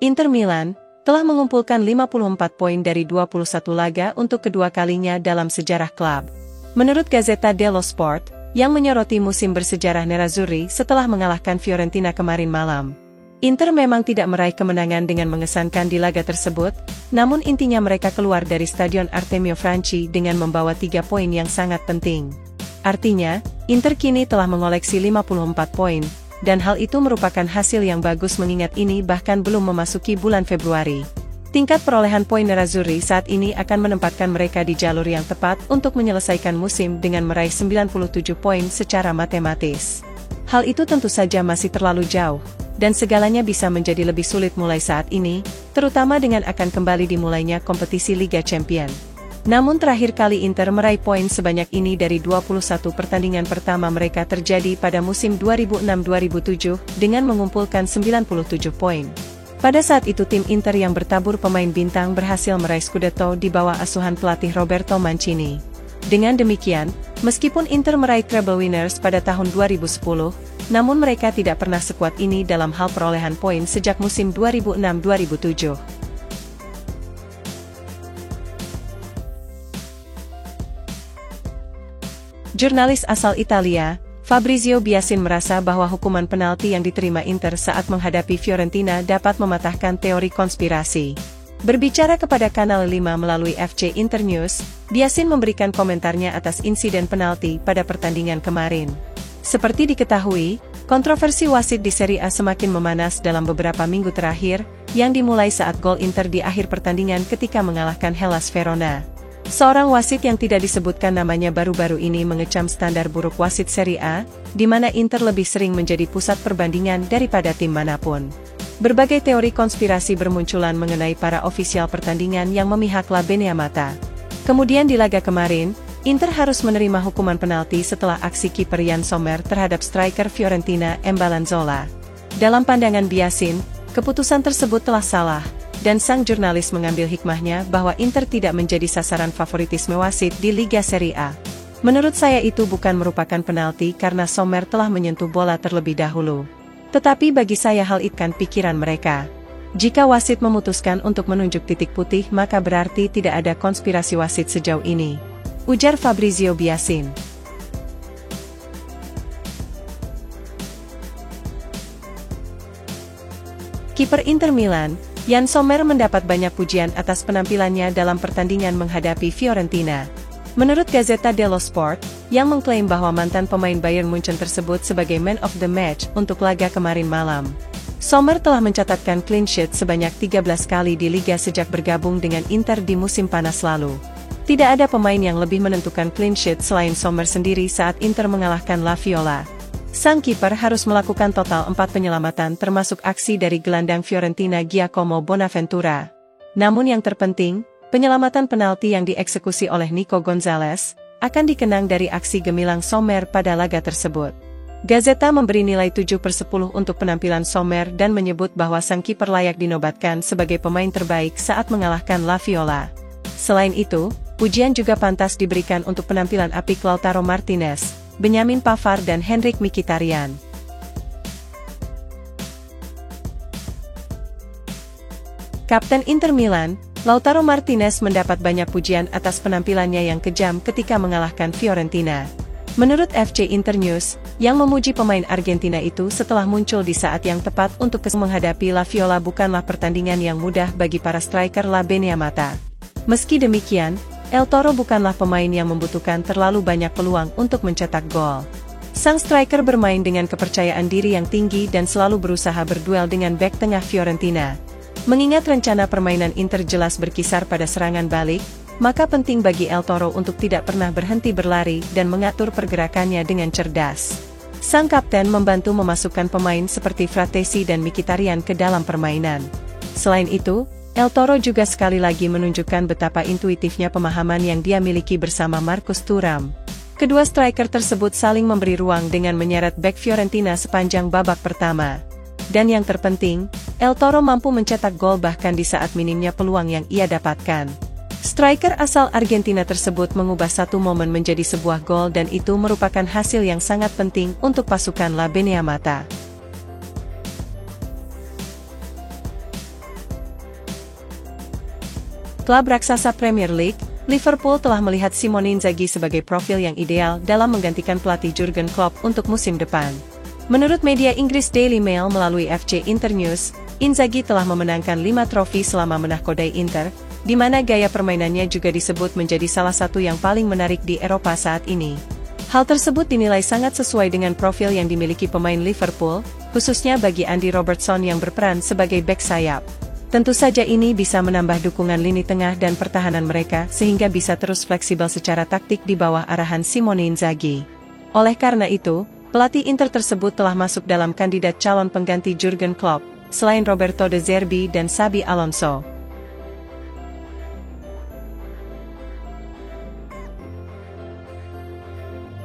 Inter Milan telah mengumpulkan 54 poin dari 21 laga untuk kedua kalinya dalam sejarah klub. Menurut Gazzetta dello Sport, yang menyoroti musim bersejarah Nerazzurri setelah mengalahkan Fiorentina kemarin malam, Inter memang tidak meraih kemenangan dengan mengesankan di laga tersebut, namun intinya mereka keluar dari Stadion Artemio Franchi dengan membawa 3 poin yang sangat penting. Artinya, Inter kini telah mengoleksi 54 poin, dan hal itu merupakan hasil yang bagus mengingat ini bahkan belum memasuki bulan Februari. Tingkat perolehan poin Nerazzurri saat ini akan menempatkan mereka di jalur yang tepat untuk menyelesaikan musim dengan meraih 97 poin secara matematis. Hal itu tentu saja masih terlalu jauh, dan segalanya bisa menjadi lebih sulit mulai saat ini, terutama dengan akan kembali dimulainya kompetisi Liga Champions. Namun terakhir kali Inter meraih poin sebanyak ini dari 21 pertandingan pertama mereka terjadi pada musim 2006-2007 dengan mengumpulkan 97 poin. Pada saat itu tim Inter yang bertabur pemain bintang berhasil meraih Scudetto di bawah asuhan pelatih Roberto Mancini. Dengan demikian, meskipun Inter meraih treble winners pada tahun 2010, namun mereka tidak pernah sekuat ini dalam hal perolehan poin sejak musim 2006-2007. Jurnalis asal Italia, Fabrizio Biasin merasa bahwa hukuman penalti yang diterima Inter saat menghadapi Fiorentina dapat mematahkan teori konspirasi. Berbicara kepada Kanal 5 melalui FC Internews, Biasin memberikan komentarnya atas insiden penalti pada pertandingan kemarin. Seperti diketahui, kontroversi wasit di Serie A semakin memanas dalam beberapa minggu terakhir, yang dimulai saat gol Inter di akhir pertandingan ketika mengalahkan Hellas Verona. Seorang wasit yang tidak disebutkan namanya baru-baru ini mengecam standar buruk wasit Serie A, di mana Inter lebih sering menjadi pusat perbandingan daripada tim manapun. Berbagai teori konspirasi bermunculan mengenai para ofisial pertandingan yang memihak La Beneamata. Kemudian di laga kemarin, Inter harus menerima hukuman penalti setelah aksi kiper Yann Sommer terhadap striker Fiorentina Mbalanzola. Dalam pandangan Biasin, keputusan tersebut telah salah, dan sang jurnalis mengambil hikmahnya bahwa Inter tidak menjadi sasaran favoritisme wasit di Liga Serie A. Menurut saya itu bukan merupakan penalti karena Sommer telah menyentuh bola terlebih dahulu. Tetapi bagi saya hal itu kan pikiran mereka. Jika wasit memutuskan untuk menunjuk titik putih maka berarti tidak ada konspirasi wasit sejauh ini, ujar Fabrizio Biasin. Kiper Inter Milan, Yann Sommer mendapat banyak pujian atas penampilannya dalam pertandingan menghadapi Fiorentina. Menurut Gazzetta dello Sport, yang mengklaim bahwa mantan pemain Bayern Munchen tersebut sebagai man of the match untuk laga kemarin malam, Sommer telah mencatatkan clean sheet sebanyak 13 kali di Liga sejak bergabung dengan Inter di musim panas lalu. Tidak ada pemain yang lebih menentukan clean sheet selain Sommer sendiri saat Inter mengalahkan La Viola. Sang kiper harus melakukan total 4 penyelamatan termasuk aksi dari gelandang Fiorentina Giacomo Bonaventura. Namun yang terpenting, penyelamatan penalti yang dieksekusi oleh Nico Gonzalez akan dikenang dari aksi gemilang Sommer pada laga tersebut. Gazzetta memberi nilai 7/10 untuk penampilan Sommer dan menyebut bahwa sang kiper layak dinobatkan sebagai pemain terbaik saat mengalahkan La Viola. Selain itu, pujian juga pantas diberikan untuk penampilan apik Lautaro Martinez, Benjamin Pavard dan Henrikh Mkhitaryan. Kapten Inter Milan, Lautaro Martinez mendapat banyak pujian atas penampilannya yang kejam ketika mengalahkan Fiorentina. Menurut FC Internews, yang memuji pemain Argentina itu setelah muncul di saat yang tepat untuk menghadapi La Viola bukanlah pertandingan yang mudah bagi para striker La Beneamata. Meski demikian, El Toro bukanlah pemain yang membutuhkan terlalu banyak peluang untuk mencetak gol. Sang striker bermain dengan kepercayaan diri yang tinggi dan selalu berusaha berduel dengan bek tengah Fiorentina. Mengingat rencana permainan Inter jelas berkisar pada serangan balik, maka penting bagi El Toro untuk tidak pernah berhenti berlari dan mengatur pergerakannya dengan cerdas. Sang kapten membantu memasukkan pemain seperti Fratesi dan Mkhitaryan ke dalam permainan. Selain itu, El Toro juga sekali lagi menunjukkan betapa intuitifnya pemahaman yang dia miliki bersama Marcus Thuram. Kedua striker tersebut saling memberi ruang dengan menyeret bek Fiorentina sepanjang babak pertama. Dan yang terpenting, El Toro mampu mencetak gol bahkan di saat minimnya peluang yang ia dapatkan. Striker asal Argentina tersebut mengubah satu momen menjadi sebuah gol dan itu merupakan hasil yang sangat penting untuk pasukan La Beneamata. Klub raksasa Premier League, Liverpool telah melihat Simone Inzaghi sebagai profil yang ideal dalam menggantikan pelatih Jurgen Klopp untuk musim depan. Menurut media Inggris Daily Mail melalui FC Internews, Inzaghi telah memenangkan 5 trofi selama menahkodai Inter, di mana gaya permainannya juga disebut menjadi salah satu yang paling menarik di Eropa saat ini. Hal tersebut dinilai sangat sesuai dengan profil yang dimiliki pemain Liverpool, khususnya bagi Andy Robertson yang berperan sebagai bek sayap. Tentu saja ini bisa menambah dukungan lini tengah dan pertahanan mereka sehingga bisa terus fleksibel secara taktik di bawah arahan Simone Inzaghi. Oleh karena itu, pelatih Inter tersebut telah masuk dalam kandidat calon pengganti Jurgen Klopp, selain Roberto De Zerbi dan Xabi Alonso.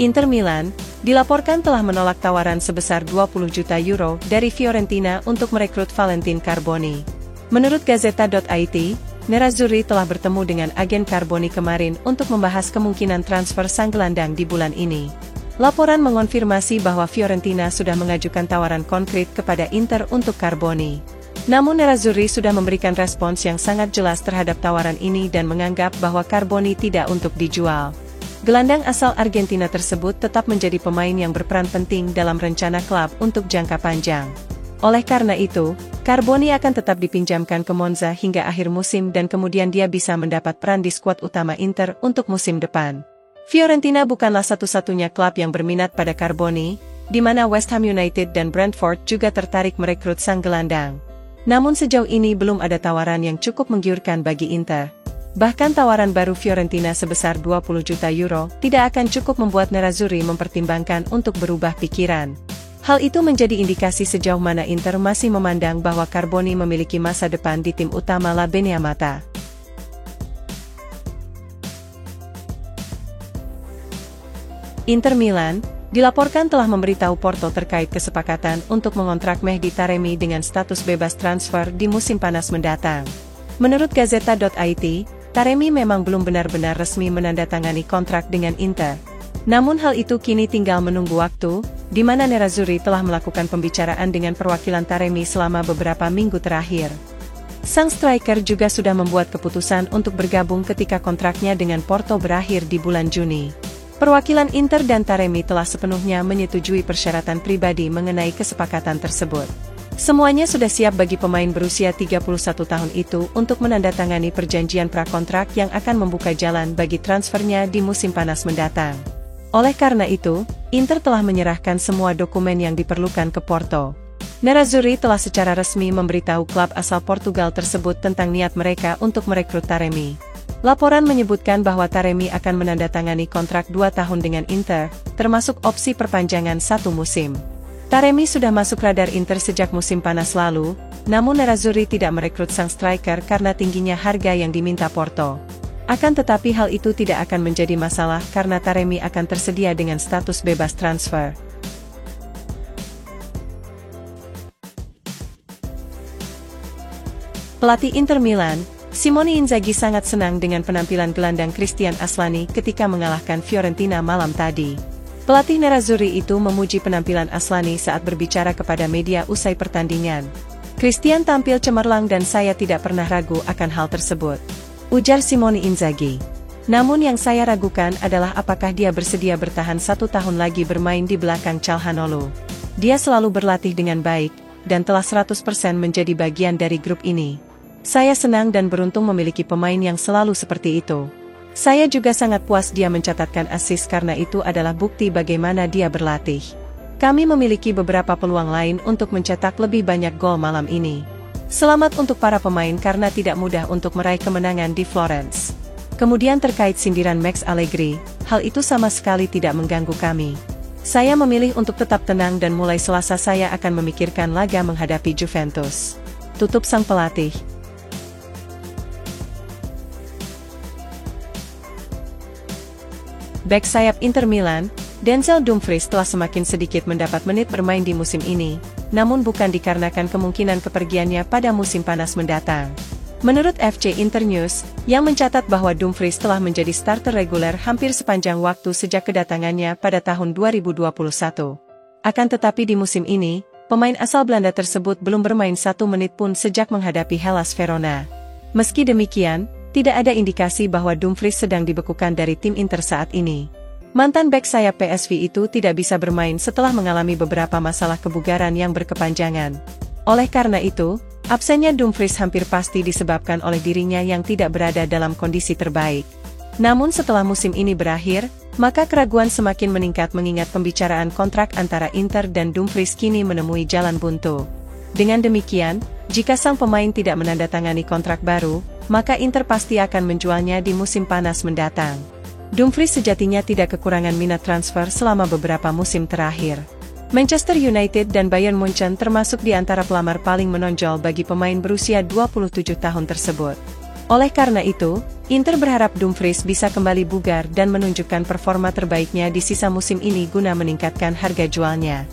Inter Milan dilaporkan telah menolak tawaran sebesar 20 juta euro dari Fiorentina untuk merekrut Valentin Carboni. Menurut Gazzetta.it, Nerazzurri telah bertemu dengan agen Carboni kemarin untuk membahas kemungkinan transfer sang gelandang di bulan ini. Laporan mengonfirmasi bahwa Fiorentina sudah mengajukan tawaran konkret kepada Inter untuk Carboni. Namun Nerazzurri sudah memberikan respons yang sangat jelas terhadap tawaran ini dan menganggap bahwa Carboni tidak untuk dijual. Gelandang asal Argentina tersebut tetap menjadi pemain yang berperan penting dalam rencana klub untuk jangka panjang. Oleh karena itu, Carboni akan tetap dipinjamkan ke Monza hingga akhir musim dan kemudian dia bisa mendapat peran di skuad utama Inter untuk musim depan. Fiorentina bukanlah satu-satunya klub yang berminat pada Carboni, di mana West Ham United dan Brentford juga tertarik merekrut sang gelandang. Namun sejauh ini belum ada tawaran yang cukup menggiurkan bagi Inter. Bahkan tawaran baru Fiorentina sebesar 20 juta euro tidak akan cukup membuat Nerazzurri mempertimbangkan untuk berubah pikiran. Hal itu menjadi indikasi sejauh mana Inter masih memandang bahwa Carboni memiliki masa depan di tim utama La Beneamata. Inter Milan dilaporkan telah memberitahu Porto terkait kesepakatan untuk mengontrak Mehdi Taremi dengan status bebas transfer di musim panas mendatang. Menurut Gazzetta.it, Taremi memang belum benar-benar resmi menandatangani kontrak dengan Inter. Namun hal itu kini tinggal menunggu waktu, di mana Nerazzurri telah melakukan pembicaraan dengan perwakilan Taremi selama beberapa minggu terakhir. Sang striker juga sudah membuat keputusan untuk bergabung ketika kontraknya dengan Porto berakhir di bulan Juni. Perwakilan Inter dan Taremi telah sepenuhnya menyetujui persyaratan pribadi mengenai kesepakatan tersebut. Semuanya sudah siap bagi pemain berusia 31 tahun itu untuk menandatangani perjanjian prakontrak yang akan membuka jalan bagi transfernya di musim panas mendatang. Oleh karena itu, Inter telah menyerahkan semua dokumen yang diperlukan ke Porto. Nerazzurri telah secara resmi memberitahu klub asal Portugal tersebut tentang niat mereka untuk merekrut Taremi. Laporan menyebutkan bahwa Taremi akan menandatangani kontrak 2 tahun dengan Inter, termasuk opsi perpanjangan 1 musim. Taremi sudah masuk radar Inter sejak musim panas lalu, namun Nerazzurri tidak merekrut sang striker karena tingginya harga yang diminta Porto. Akan tetapi hal itu tidak akan menjadi masalah karena Taremi akan tersedia dengan status bebas transfer. Pelatih Inter Milan, Simone Inzaghi sangat senang dengan penampilan gelandang Christian Aslani ketika mengalahkan Fiorentina malam tadi. Pelatih Nerazzurri itu memuji penampilan Aslani saat berbicara kepada media usai pertandingan. Christian tampil cemerlang dan saya tidak pernah ragu akan hal tersebut, ujar Simone Inzaghi. Namun yang saya ragukan adalah apakah dia bersedia bertahan 1 tahun lagi bermain di belakang Calhanoglu. Dia selalu berlatih dengan baik, dan telah 100% menjadi bagian dari grup ini. Saya senang dan beruntung memiliki pemain yang selalu seperti itu. Saya juga sangat puas dia mencatatkan assist karena itu adalah bukti bagaimana dia berlatih. Kami memiliki beberapa peluang lain untuk mencetak lebih banyak gol malam ini. Selamat untuk para pemain karena tidak mudah untuk meraih kemenangan di Florence. Kemudian terkait sindiran Max Allegri, hal itu sama sekali tidak mengganggu kami. Saya memilih untuk tetap tenang dan mulai Selasa saya akan memikirkan laga menghadapi Juventus. Tutup sang pelatih. Bek sayap Inter Milan, Denzel Dumfries telah semakin sedikit mendapat menit bermain di musim ini, namun bukan dikarenakan kemungkinan kepergiannya pada musim panas mendatang. Menurut FC Internews, yang mencatat bahwa Dumfries telah menjadi starter reguler hampir sepanjang waktu sejak kedatangannya pada tahun 2021. Akan tetapi di musim ini, pemain asal Belanda tersebut belum bermain 1 menit pun sejak menghadapi Hellas Verona. Meski demikian, tidak ada indikasi bahwa Dumfries sedang dibekukan dari tim Inter saat ini. Mantan bek sayap PSV itu tidak bisa bermain setelah mengalami beberapa masalah kebugaran yang berkepanjangan. Oleh karena itu, absennya Dumfries hampir pasti disebabkan oleh dirinya yang tidak berada dalam kondisi terbaik. Namun setelah musim ini berakhir, maka keraguan semakin meningkat mengingat pembicaraan kontrak antara Inter dan Dumfries kini menemui jalan buntu. Dengan demikian, jika sang pemain tidak menandatangani kontrak baru, maka Inter pasti akan menjualnya di musim panas mendatang. Dumfries sejatinya tidak kekurangan minat transfer selama beberapa musim terakhir. Manchester United dan Bayern Munchen termasuk di antara pelamar paling menonjol bagi pemain berusia 27 tahun tersebut. Oleh karena itu, Inter berharap Dumfries bisa kembali bugar dan menunjukkan performa terbaiknya di sisa musim ini guna meningkatkan harga jualnya.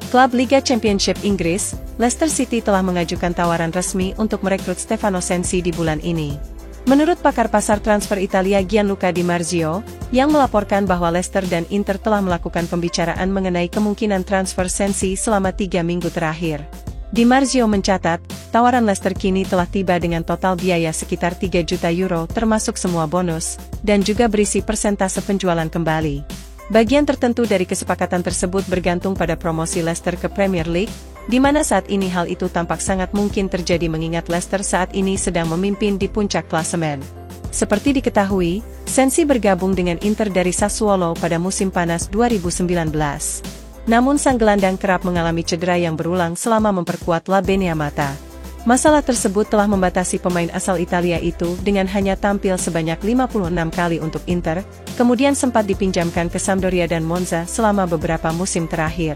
Klub Liga Championship Inggris, Leicester City telah mengajukan tawaran resmi untuk merekrut Stefano Sensi di bulan ini. Menurut pakar pasar transfer Italia Gianluca Di Marzio, yang melaporkan bahwa Leicester dan Inter telah melakukan pembicaraan mengenai kemungkinan transfer Sensi selama 3 minggu terakhir. Di Marzio mencatat, tawaran Leicester kini telah tiba dengan total biaya sekitar 3 juta euro termasuk semua bonus, dan juga berisi persentase penjualan kembali. Bagian tertentu dari kesepakatan tersebut bergantung pada promosi Leicester ke Premier League, di mana saat ini hal itu tampak sangat mungkin terjadi mengingat Leicester saat ini sedang memimpin di puncak klasemen. Seperti diketahui, Sensi bergabung dengan Inter dari Sassuolo pada musim panas 2019. Namun sang gelandang kerap mengalami cedera yang berulang selama memperkuat La Beneamata. Masalah tersebut telah membatasi pemain asal Italia itu dengan hanya tampil sebanyak 56 kali untuk Inter, kemudian sempat dipinjamkan ke Sampdoria dan Monza selama beberapa musim terakhir.